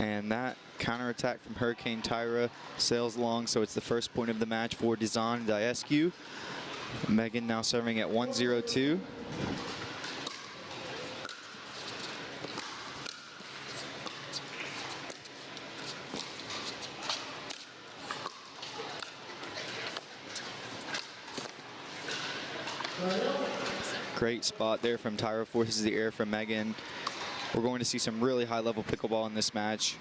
And that counterattack from Hurricane Tyra sails long, so it's the first point of the match for Dizon and Daescu. Megan now serving at 1-0-2. Great spot there from Tyra, forces the air from Megan. We're going to see some really high-level pickleball in this match.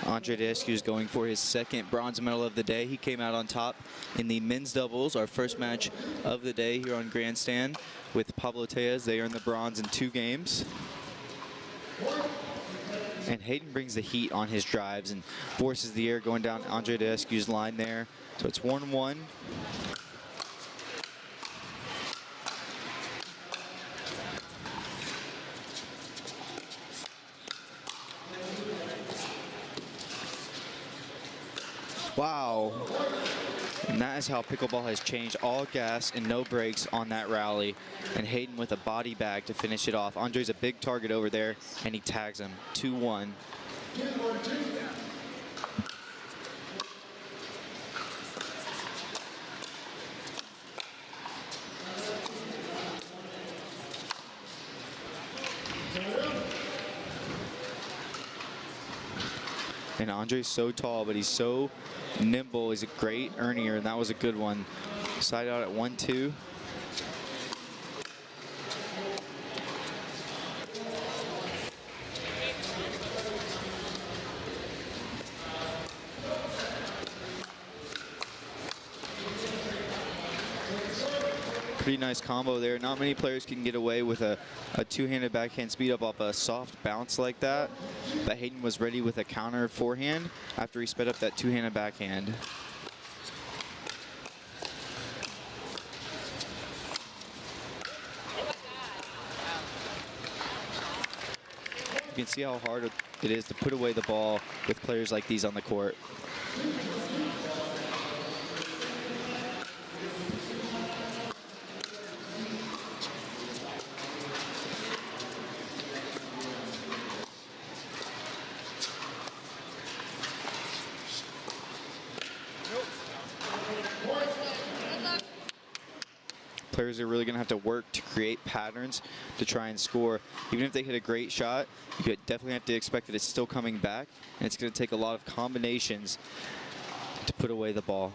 Andre Daescu is going for his second bronze medal of the day. He came out on top in the men's doubles, our first match of the day here on Grandstand with Pablo Tejas. They earned the bronze in 2 games. And Hayden brings the heat on his drives and forces the air going down Andre Daescu's line there. So it's 1-1. Wow. And that is how pickleball has changed. All gas and no brakes on that rally. And Hayden with a body bag to finish it off. Andre's a big target over there, and he tags him. 2-1. And Andre's so tall, but he's so nimble. He's a great earner, and that was a good one. Side out at 1-2. Pretty nice combo there. Not many players can get away with a two-handed backhand speed up off a soft bounce like that. But Hayden was ready with a counter forehand after he sped up that two-handed backhand. You can see how hard it is to put away the ball with players like these on the court. Players are really going to have to work to create patterns to try and score. Even if they hit a great shot, you could definitely have to expect that it's still coming back, and it's going to take a lot of combinations to put away the ball.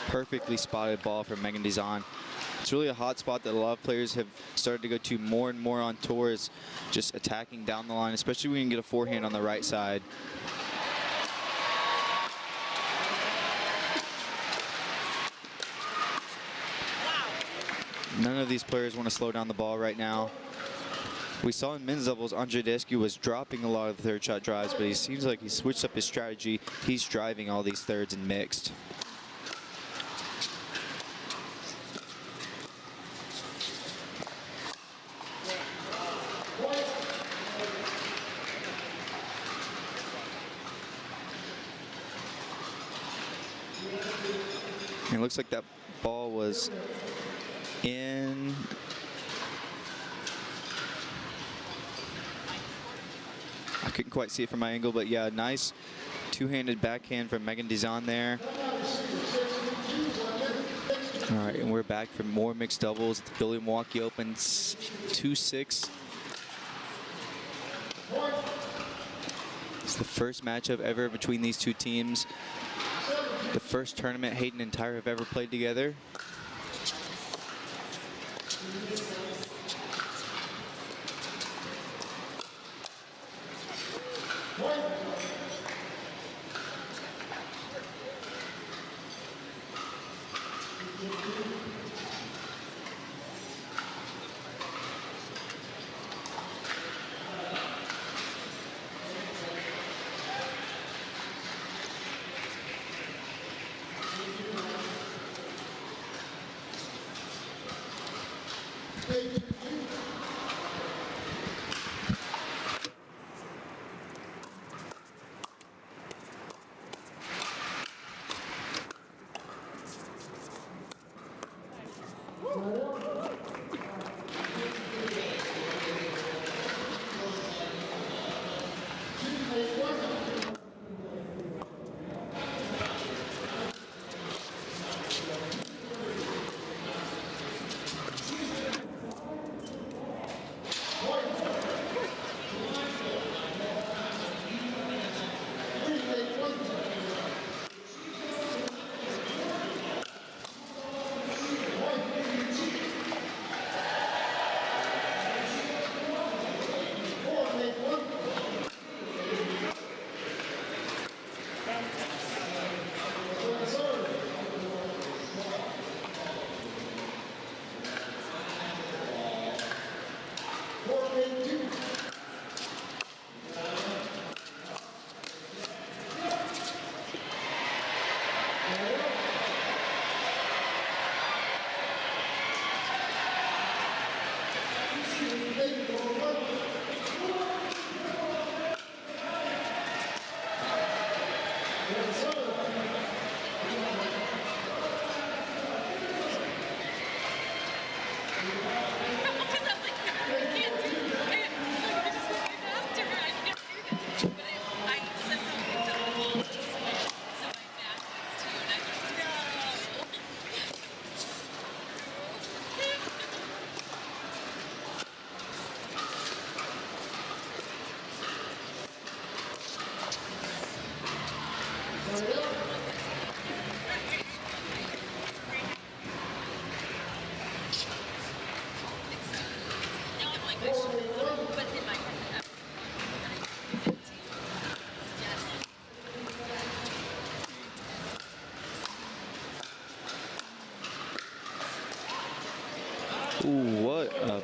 Perfectly spotted ball from Megan Dizon. It's really a hot spot that a lot of players have started to go to more and more on tour, is just attacking down the line, especially when you can get a forehand on the right side. None of these players want to slow down the ball right now. We saw in men's doubles, Andre Daescu was dropping a lot of third shot drives, but he seems like he switched up his strategy. He's driving all these thirds and mixed. And it looks like that ball was in. I couldn't quite see it from my angle, but yeah, nice two-handed backhand from Megan Dizon there. All right, and we're back for more mixed doubles at the Veolia Milwaukee Open 2-6. It's the first matchup ever between these two teams. The first tournament Hayden and Tyra have ever played together.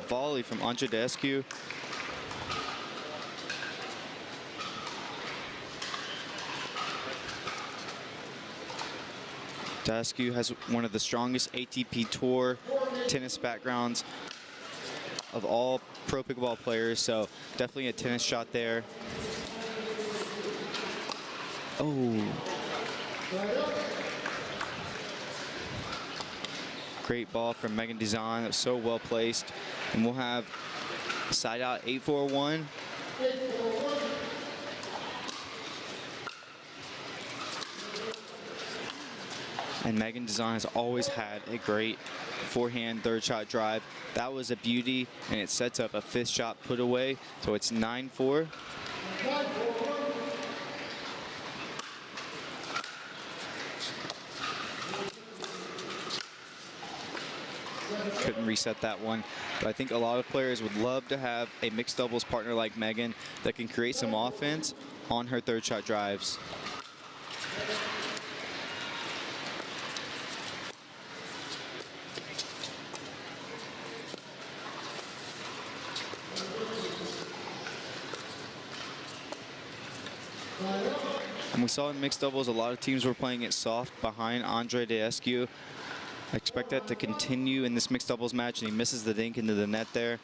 volley from Andre Daescu. Daescu has one of the strongest ATP Tour tennis backgrounds of all pro pickleball players, so definitely a tennis shot there. Oh. Great ball from Megan Dizon. That was so well placed. And we'll have side out 8-4-1. And Megan Dizon has always had a great forehand third shot drive. That was a beauty, and it sets up a fifth shot put away. So it's 9-4. Couldn't reset that one, but I think a lot of players would love to have a mixed doubles partner like Megan that can create some offense on her third shot drives. And we saw in mixed doubles, a lot of teams were playing it soft behind Andre Daescu. I expect that to continue in this mixed doubles match, and he misses the dink into the net there.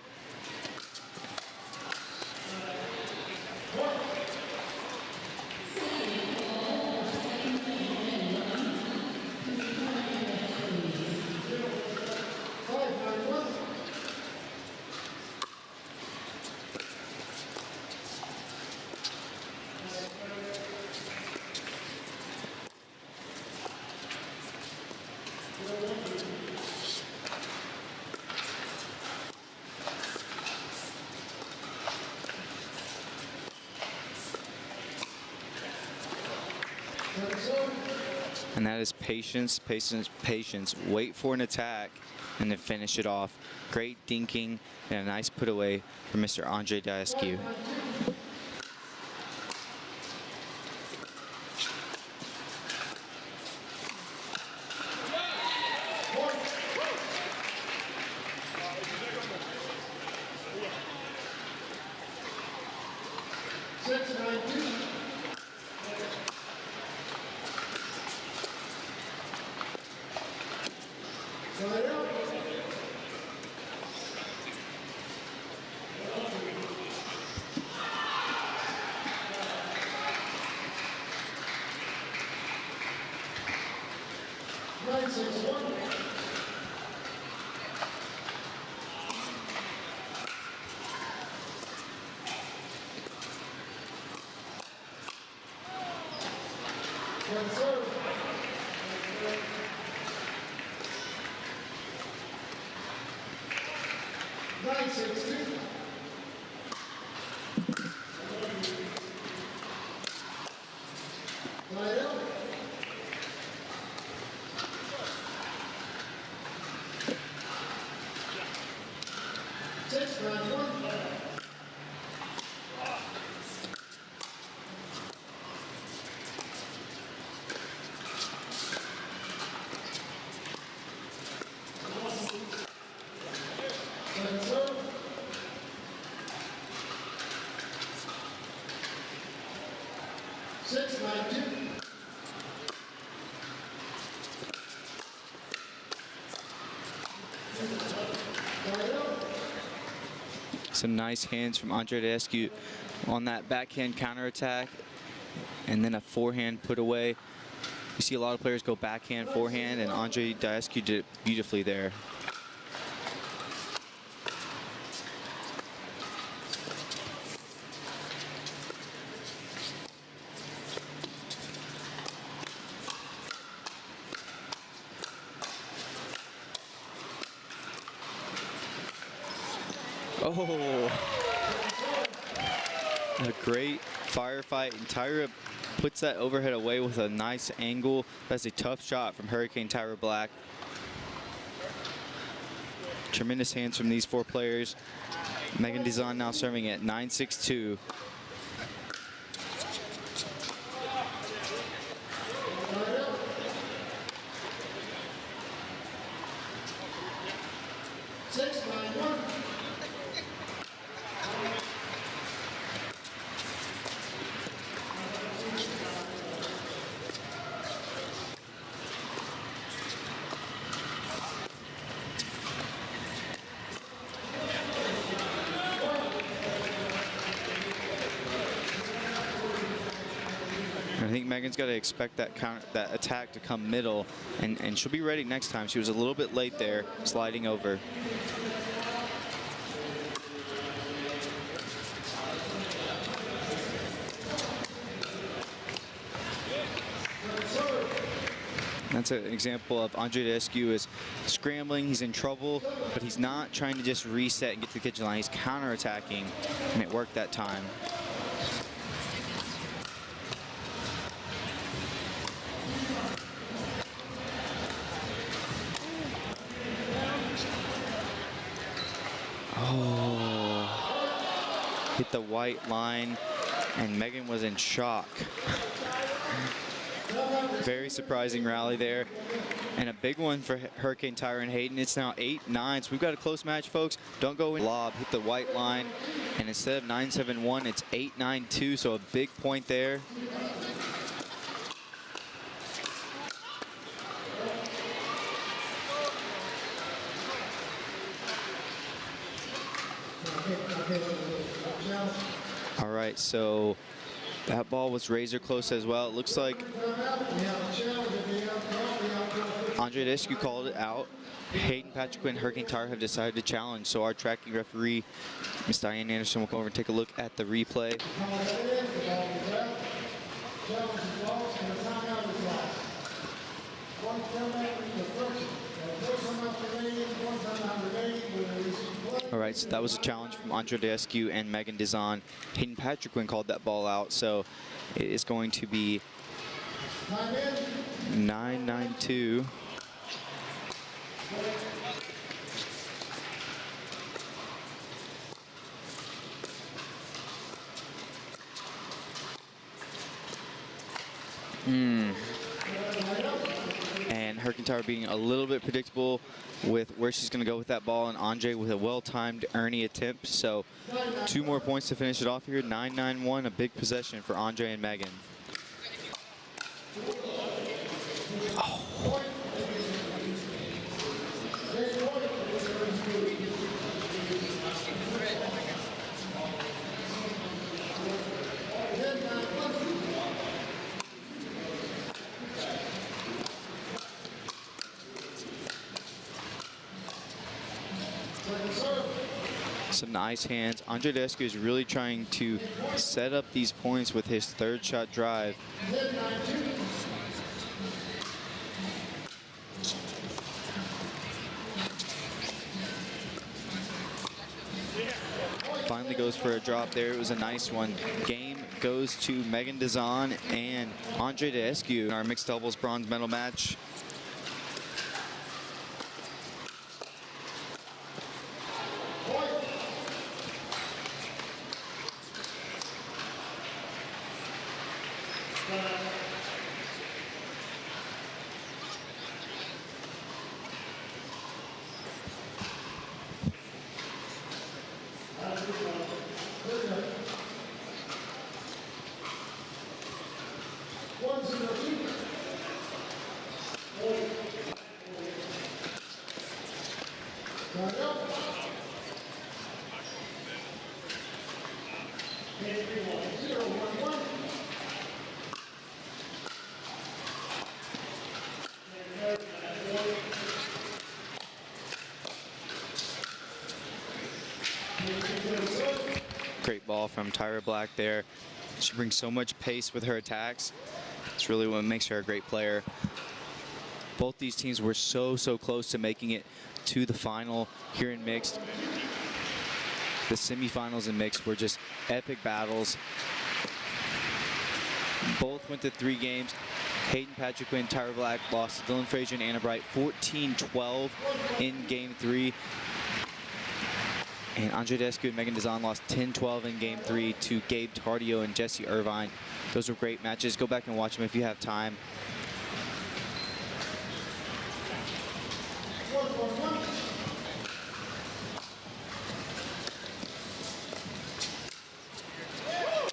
And that is patience, patience, patience. Wait for an attack and then finish it off. Great dinking and a nice put away from Mr. Andre Daescu. Some nice hands from Andre Daescu on that backhand counterattack, and then a forehand put away. You see a lot of players go backhand, forehand, and Andre Daescu did it beautifully there. Oh, a great firefight, and Tyra puts that overhead away with a nice angle. That's a tough shot from Hurricane Tyra Black. Tremendous hands from these four players. Megan Dizon now serving at 9-6-2. I think Megan's got to expect that attack to come middle, and she'll be ready next time. She was a little bit late there, sliding over. That's an example of Andre Daescu is scrambling. He's in trouble, but he's not trying to just reset and get to the kitchen line. He's counterattacking, and it worked that time. Oh, hit the white line, and Megan was in shock. Very surprising rally there, and a big one for Hurricane Tyra and Hayden. It's now 8-9, so we've got a close match, folks. Don't go in. Lob hit the white line, and instead of 9-7-1, it's 8-9-2, so a big point there. All right, so that ball was razor close as well. It looks like Andre Daescu called it out. Hayden, Patriquin, and Hurricane Tyra have decided to challenge. So our tracking referee, Miss Diane Anderson, will come over and take a look at the replay. All right, so that was a challenge from Andre Daescu and Megan Dizon. Hayden Patriquin called that ball out, so it is going to be 9-9-2. And Hurricane Tyra being a little bit predictable with where she's going to go with that ball, and Andre with a well-timed Ernie attempt. So 2 more points to finish it off here. 9-9-1, a big possession for Andre and Megan. Oh. Some nice hands. Andre Daescu is really trying to set up these points with his 3rd shot drive. Finally goes for a drop there. It was a nice one. Game goes to Megan Dizon and Andre Daescu in our mixed doubles bronze medal match. Great ball from Tyra Black there. She brings so much pace with her attacks. It's really what makes her a great player. Both these teams were so close to making it to the final here in mixed. The semifinals in mixed were just epic battles. Both went to 3 games. Hayden Patriquin, Tyra Black lost to Dylan Frazier and Anna Bright 14-12 in game 3. And Andre Daescu and Megan Dizon lost 10-12 in game 3 to Gabe Tardio and Jesse Irvine. Those were great matches. Go back and watch them if you have time.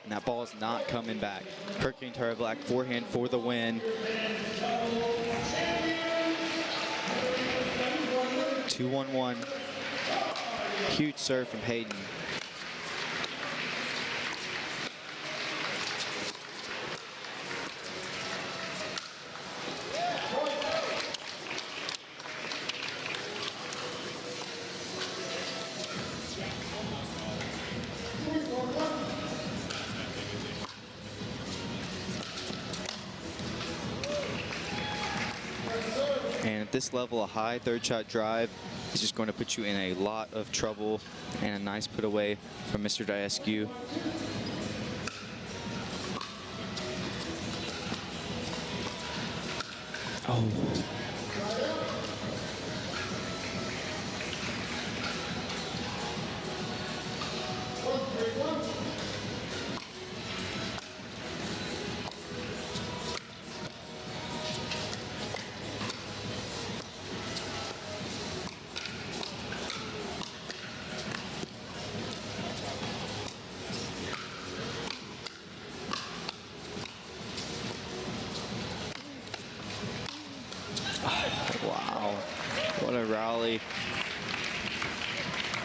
And that ball is not coming back. Hurricane Tyra Black forehand for the win. 2-1-1. Huge serve from Hayden. this level, a high third shot drive is just going to put you in a lot of trouble. And a nice put away from Mr. Daescu. Oh. Wow, what a rally.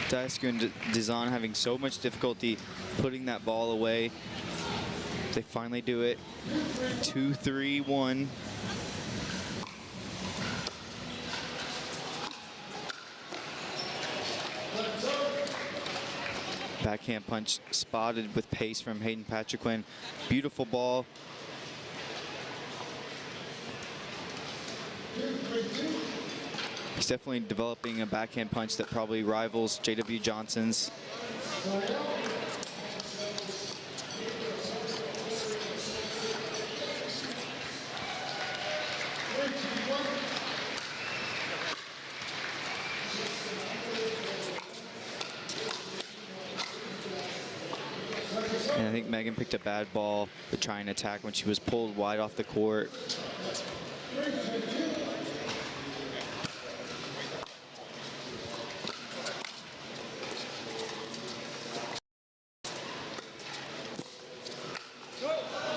Daescu and Dizon having so much difficulty putting that ball away. They finally do it. 2-3-1. Backhand punch spotted with pace from Hayden Patriquin. Beautiful ball. He's definitely developing a backhand punch that probably rivals J.W. Johnson's. And I think Megan picked a bad ball to try and attack when she was pulled wide off the court.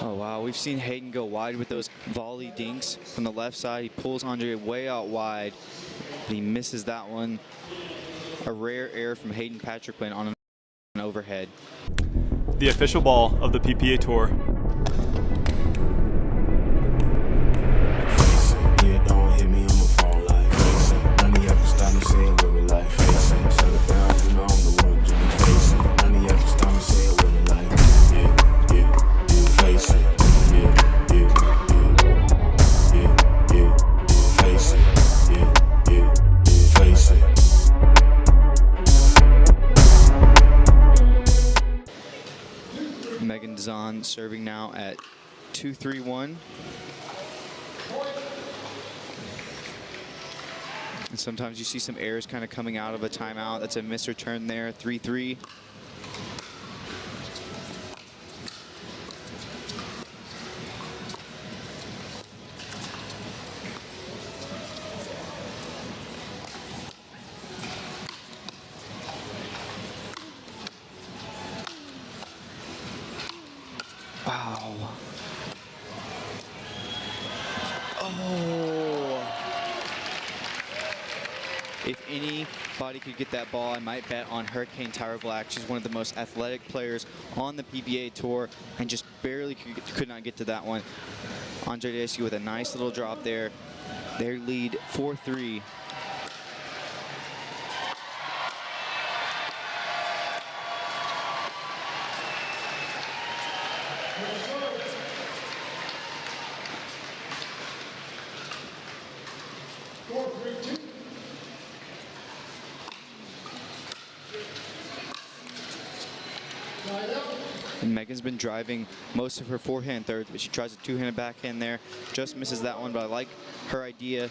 Oh, wow. We've seen Hayden go wide with those volley dinks from the left side. He pulls Andre way out wide, but he misses that one. A rare error from Hayden Patriquin on an overhead. The official ball of the PPA Tour. Yeah, don't hit me on my phone like face it. None of y'all can stop me saying with me like face it. Shut it down, you know I'm the one doing face it. None of y'all can stop me saying with me like face it. Face it. Face it. Megan Dizon serving now at 2-3-1. And sometimes you see some errors kind of coming out of a timeout. That's a missed return there, 3-3. Wow. Oh. If anybody could get that ball, I might bet on Hurricane Tyra Black. She's one of the most athletic players on the PBA Tour and just barely could not get to that one. Andre Daescu with a nice little drop there. Their lead 4-3. And Megan's been driving most of her forehand thirds, but she tries a two-handed backhand there. Just misses that one, but I like her idea.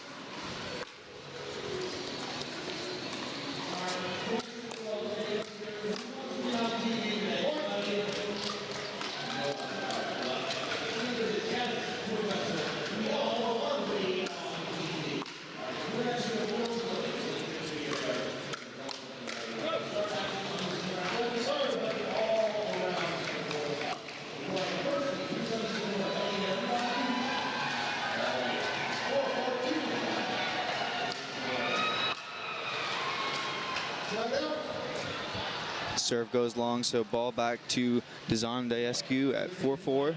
Serve goes long, so ball back to Dizon Daescu at 4-4.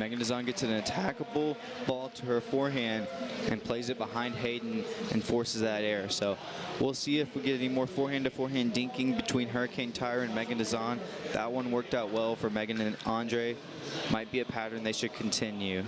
Megan Dizon gets an attackable ball to her forehand and plays it behind Hayden and forces that error. So we'll see if we get any more forehand-to-forehand dinking between Hurricane Tyra and Megan Dizon. That one worked out well for Megan and Andre. Might be a pattern they should continue.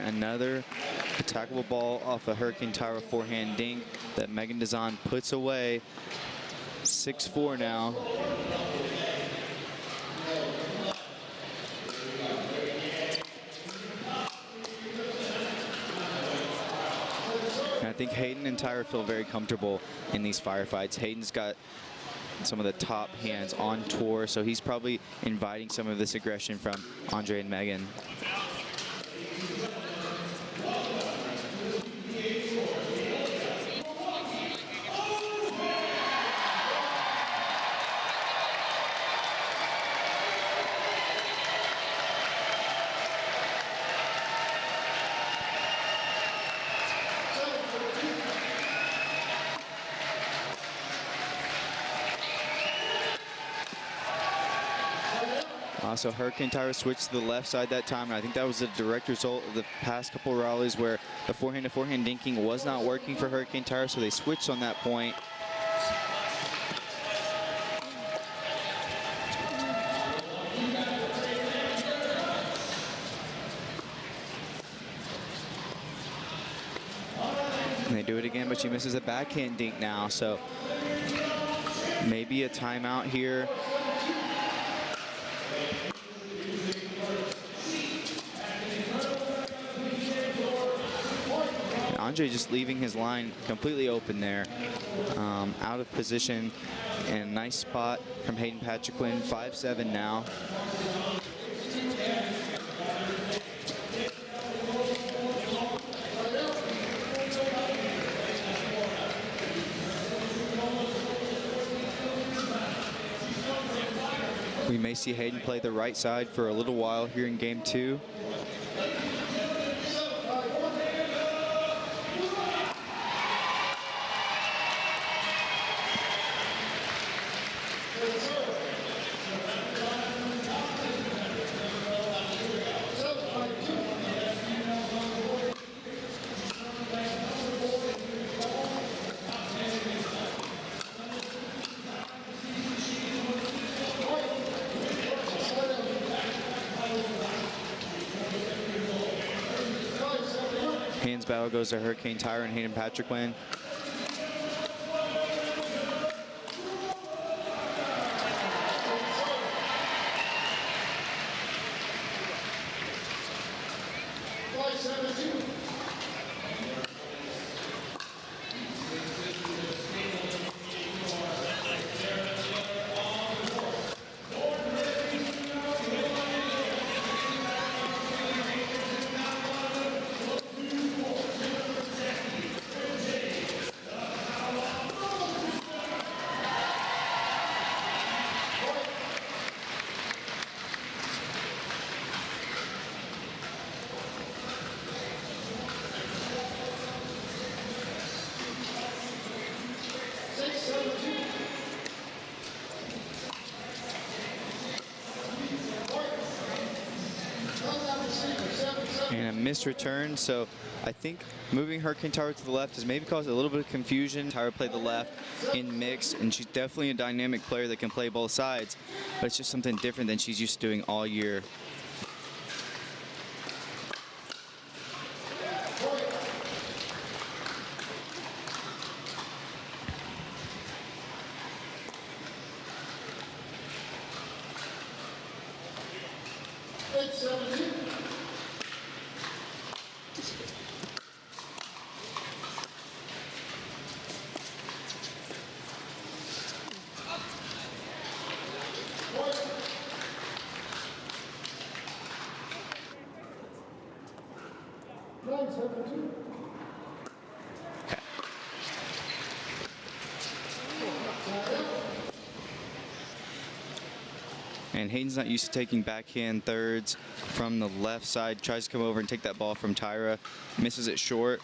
Another attackable ball off a Hurricane Tyra forehand dink that Megan Dizon puts away. 6-4 now. And I think Hayden and Tyra feel very comfortable in these firefights. Hayden's got some of the top hands on tour, so he's probably inviting some of this aggression from Andre and Megan. So Hurricane Tyra switched to the left side that time, and I think that was a direct result of the past couple rallies where the forehand-to-forehand dinking was not working for Hurricane Tyra, so they switched on that point. And they do it again, but she misses a backhand dink now, so maybe a timeout here. Andre just leaving his line completely open there, out of position, and nice spot from Hayden Patriquin. 5-7 now. We may see Hayden play the right side for a little while here in game 2. Hands battle goes to Hurricane Tyra and Hayden Patriquin. And a missed return, so I think moving Hurricane Tyra to the left has maybe caused a little bit of confusion. Tyra played the left in mix, and she's definitely a dynamic player that can play both sides, but it's just something different than she's used to doing all year. And Hayden's not used to taking backhand thirds from the left side. Tries to come over and take that ball from Tyra. Misses it short.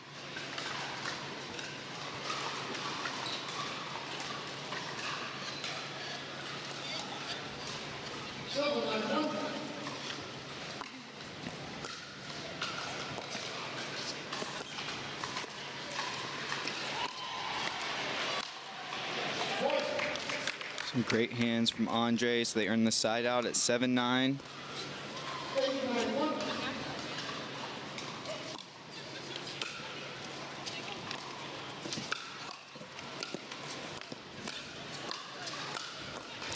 Some great hands from Andre, so they earn the side out at 7-9.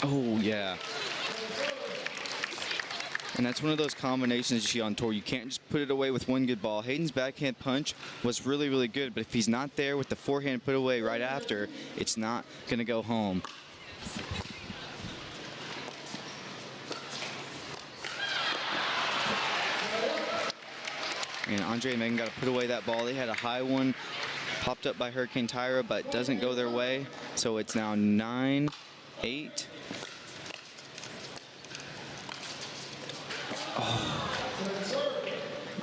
Oh, yeah. And that's one of those combinations you see on tour. You can't just put it away with one good ball. Hayden's backhand punch was really, really good, but if he's not there with the forehand put away right after, it's not going to go home. And Andre and Megan got to put away that ball. They had a high one popped up by Hurricane Tyra, but doesn't go their way. So it's now 9-8. Oh.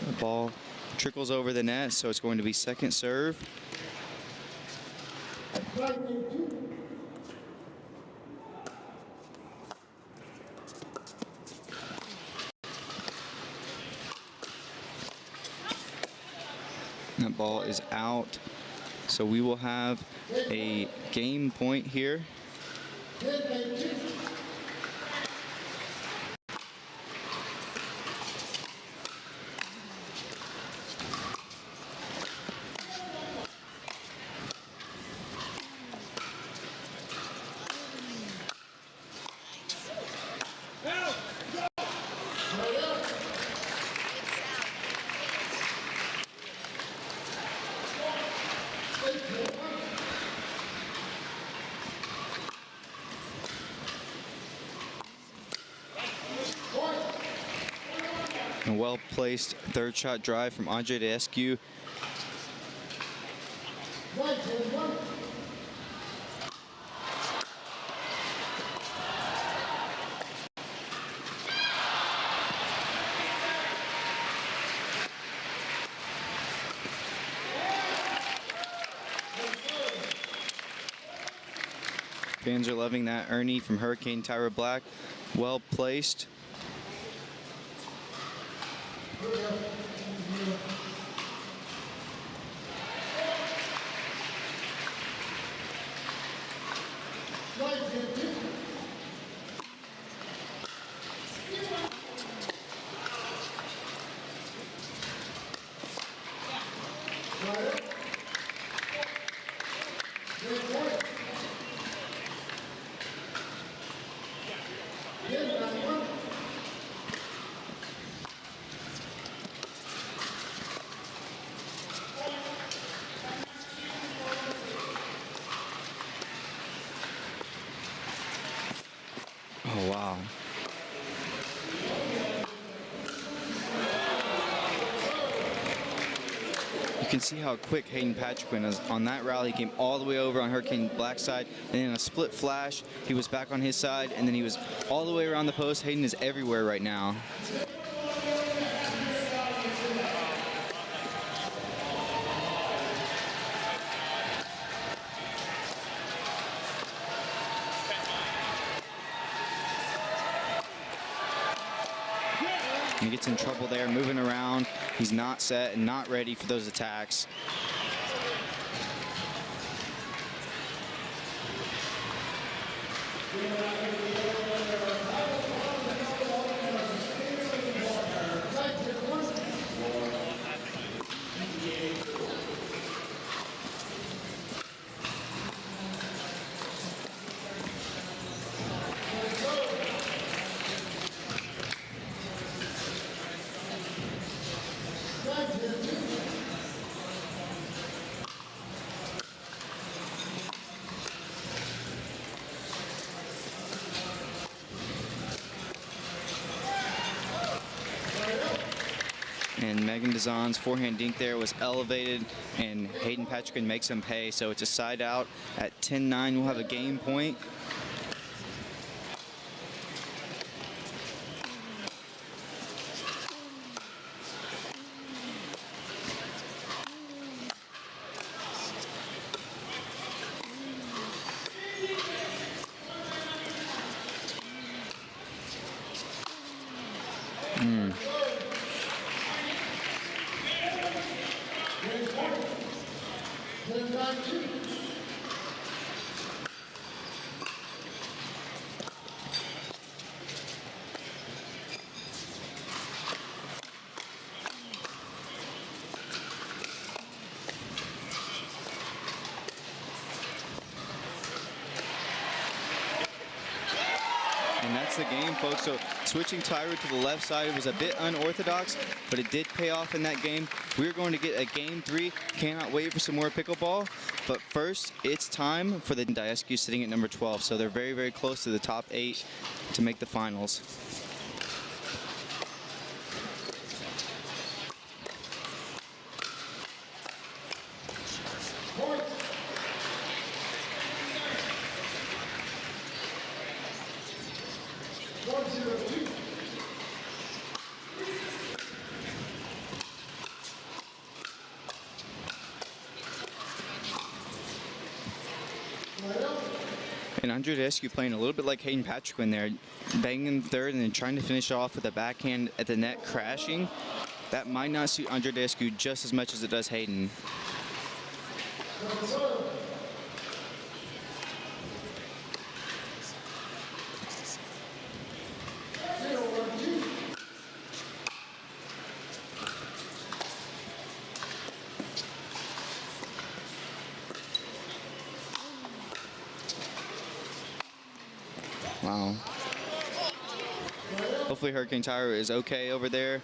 The ball trickles over the net, so it's going to be second serve. That ball is out, so we will have a game point here. A well-placed third shot drive from Andre Daescu. Fans are loving that Ernie from Hurricane Tyra Black. Well placed. Oh, wow. You can see how quick Hayden Patriquin is on that rally. He came all the way over on Hurricane Black's side, and in a split flash, he was back on his side, and then he was all the way around the post. Hayden is everywhere right now. He gets in trouble there, moving around. He's not set and not ready for those attacks. and Megan Dizon's forehand dink there was elevated, and Hayden Patriquin makes him pay. So it's a side out at 10-9. We'll have a game point. And that's the game, folks. So switching Tyra to the left side was a bit unorthodox, but it did pay off in that game. We're going to get a game 3. Cannot wait for some more pickleball. But first, it's time for the Daescu sitting at number 12. So they're very, very close to the top 8 to make the finals. And Andre Daescu playing a little bit like Hayden Patriquin there, banging third and then trying to finish off with a backhand at the net crashing. That might not suit Andre Daescu just as much as it does Hayden. Wow. Hopefully Hurricane Tyra is okay over there.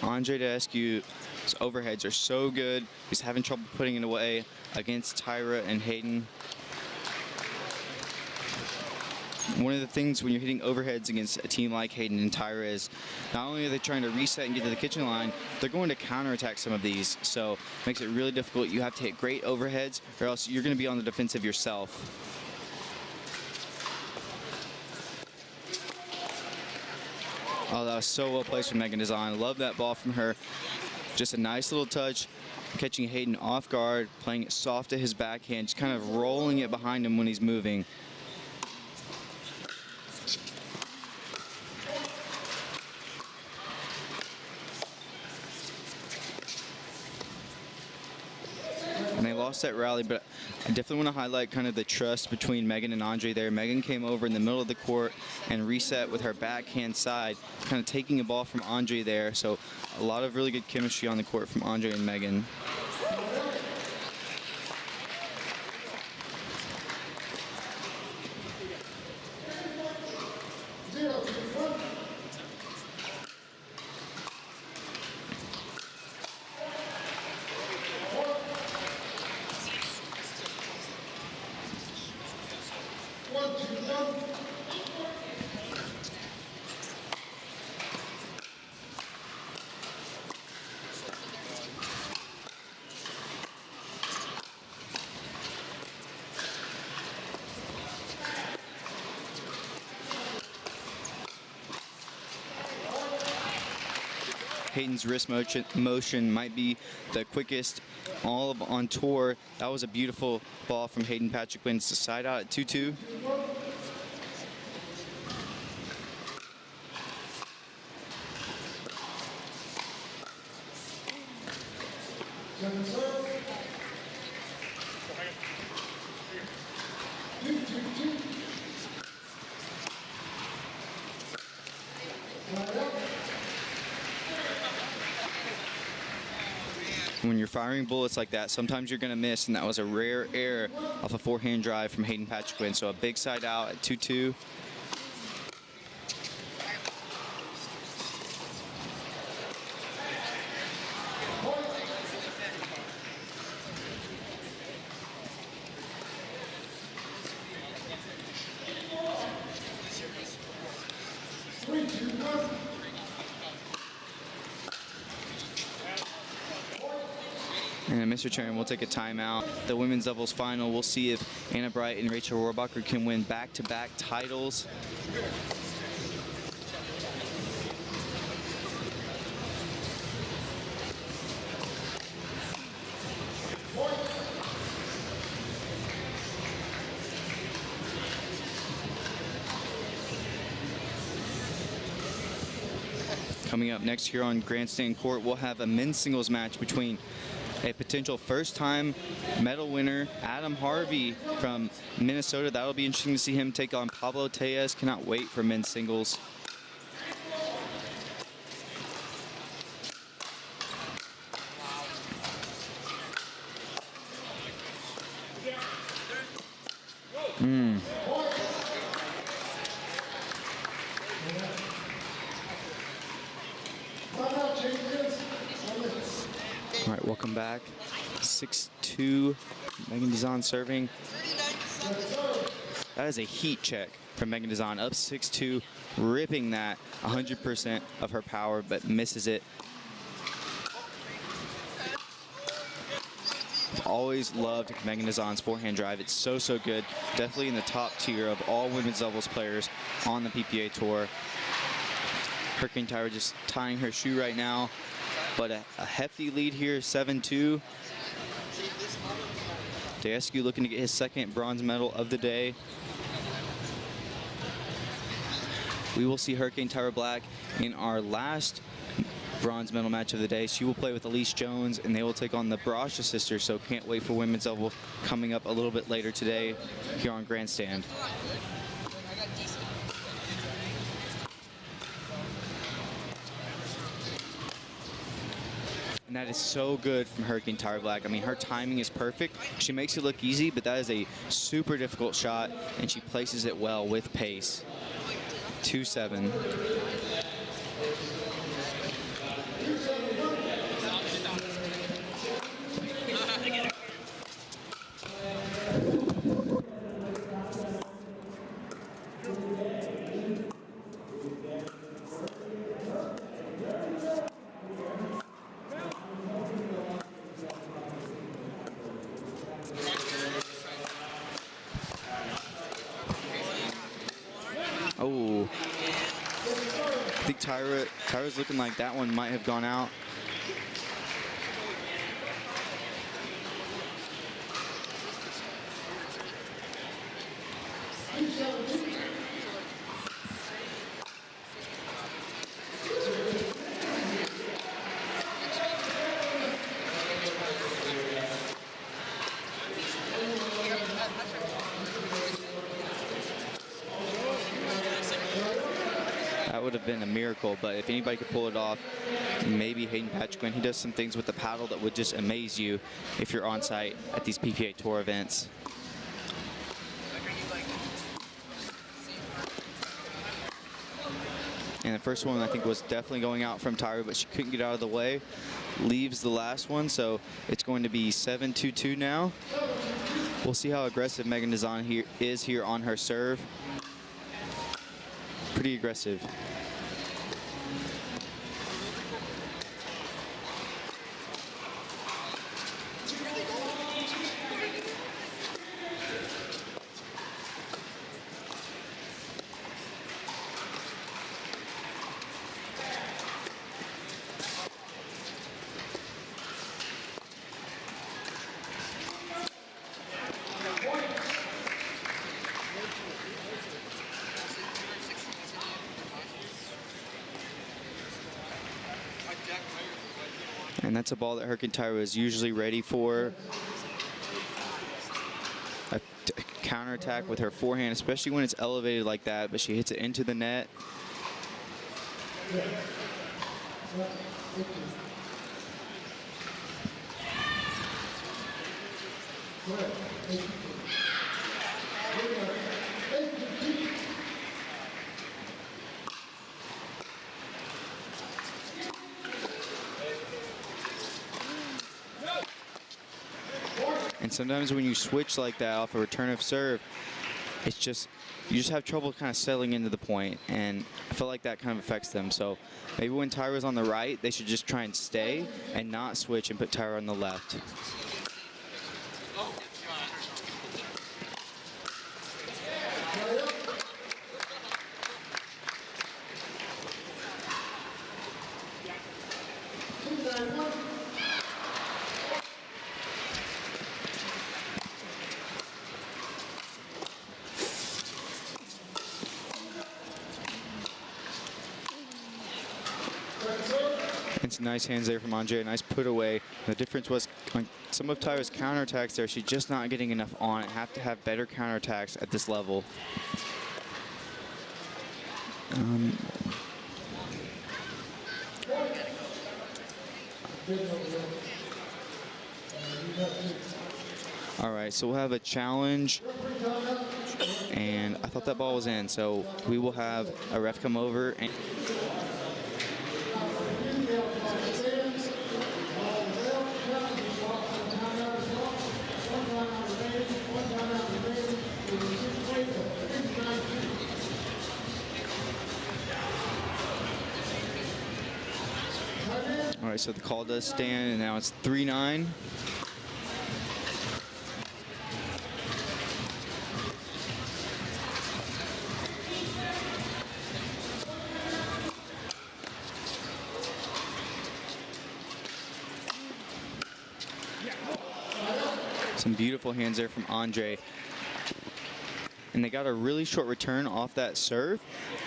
Andre Daescu's overheads are so good. He's having trouble putting it away against Tyra and Hayden. One of the things when you're hitting overheads against a team like Hayden and Tyra is not only are they trying to reset and get to the kitchen line, they're going to counterattack some of these. So it makes it really difficult. You have to hit great overheads or else you're going to be on the defensive yourself. Oh, that was so well placed from Megan Dizon. Love that ball from her. Just a nice little touch, catching Hayden off guard, playing it soft to his backhand, just kind of rolling it behind him when he's moving. And they lost that rally, but I definitely want to highlight kind of the trust between Megan and Andre there. Megan came over in the middle of the court and reset with her backhand side, kind of taking a ball from Andre there. So a lot of really good chemistry on the court from Andre and Megan. Hayden's wrist motion might be the quickest on tour. That was a beautiful ball from Hayden Patriquin. It's a side out at 2-2. When you're firing bullets like that, sometimes you're going to miss, and that was a rare error off a forehand drive from Hayden Patriquin. So a big side out at 2-2. And Mr. Chairman, we'll take a timeout. The women's doubles final, we'll see if Anna Bright and Rachel Rohrbacher can win back-to-back titles. Coming up next here on Grandstand Court, we'll have a men's singles match between a potential first-time medal winner, Adam Harvey from Minnesota. That'll be interesting to see him take on Pablo Tellez. Cannot wait for men's singles. All right, welcome back. 6-2, Megan Dizon serving. That is a heat check from Megan Dizon, up 6-2, ripping that 100% of her power, but misses it. I've always loved Megan Dizon's forehand drive. It's so, so good. Definitely in the top tier of all women's doubles players on the PPA Tour. Hurricane Tyra just tying her shoe right now. But a hefty lead here, 7-2. Daescu looking to get his second bronze medal of the day. We will see Hurricane Tyra Black in our last bronze medal match of the day. She will play with Elise Jones, and they will take on the Barasha sisters, so can't wait for women's double coming up a little bit later today here on Grandstand. And that is so good from Hurricane Tyra Black. I mean, her timing is perfect. She makes it look easy, but that is a super difficult shot, and she places it well with pace. 2-7. Oh, I think Tyra's looking like that one might have gone out. That would have been a miracle, but if anybody could pull it off, maybe Hayden Patriquin. He does some things with the paddle that would just amaze you if you're on site at these PPA Tour events. And the first one I think was definitely going out from Tyra, but she couldn't get out of the way. Leaves the last one, so it's going to be 7-2-2 now. We'll see how aggressive Megan Dizon is here on her serve. Pretty aggressive. And that's a ball that Hurricane Tyra is usually ready for. A counterattack with her forehand, especially when it's elevated like that, but she hits it into the net. And sometimes when you switch like that off a return of serve, it's just you just have trouble kind of settling into the point, and I feel like that kind of affects them. So maybe when Tyra's on the right, they should just try and stay and not switch and put Tyra on the left. And some nice hands there from Andre, nice put away. The difference was on some of Tyra's counterattacks there, she's just not getting enough on it. Have to have better counterattacks at this level. All right, so we'll have a challenge, and I thought that ball was in, so we will have a ref come over and all right, so the call does stand, and now it's 3-9. Some beautiful hands there from Andre. And they got a really short return off that serve,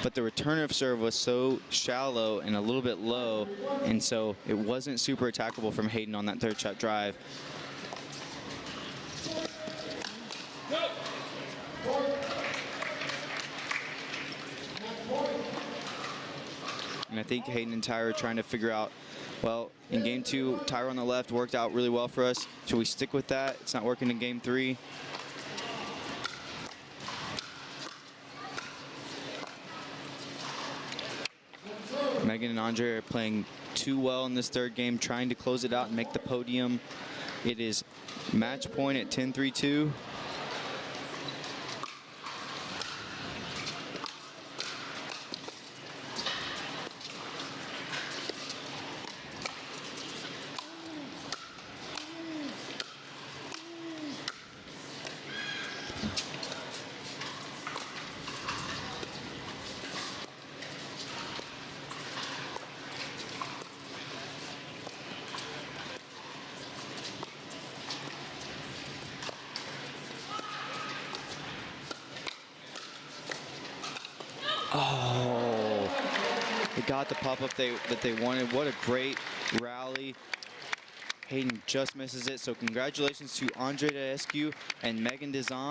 but the return of serve was so shallow and a little bit low, and so it wasn't super attackable from Hayden on that third shot drive. And I think Hayden and Tyra are trying to figure out, well, in game 2, Tyra on the left worked out really well for us. Should we stick with that? It's not working in game 3. Megan and Andre are playing too well in this third game, trying to close it out and make the podium. It is match point at 10-3-2. Oh, they got the pop-up that they wanted. What a great rally. Hayden just misses it. So congratulations to Andre Daescu and Megan Dizon.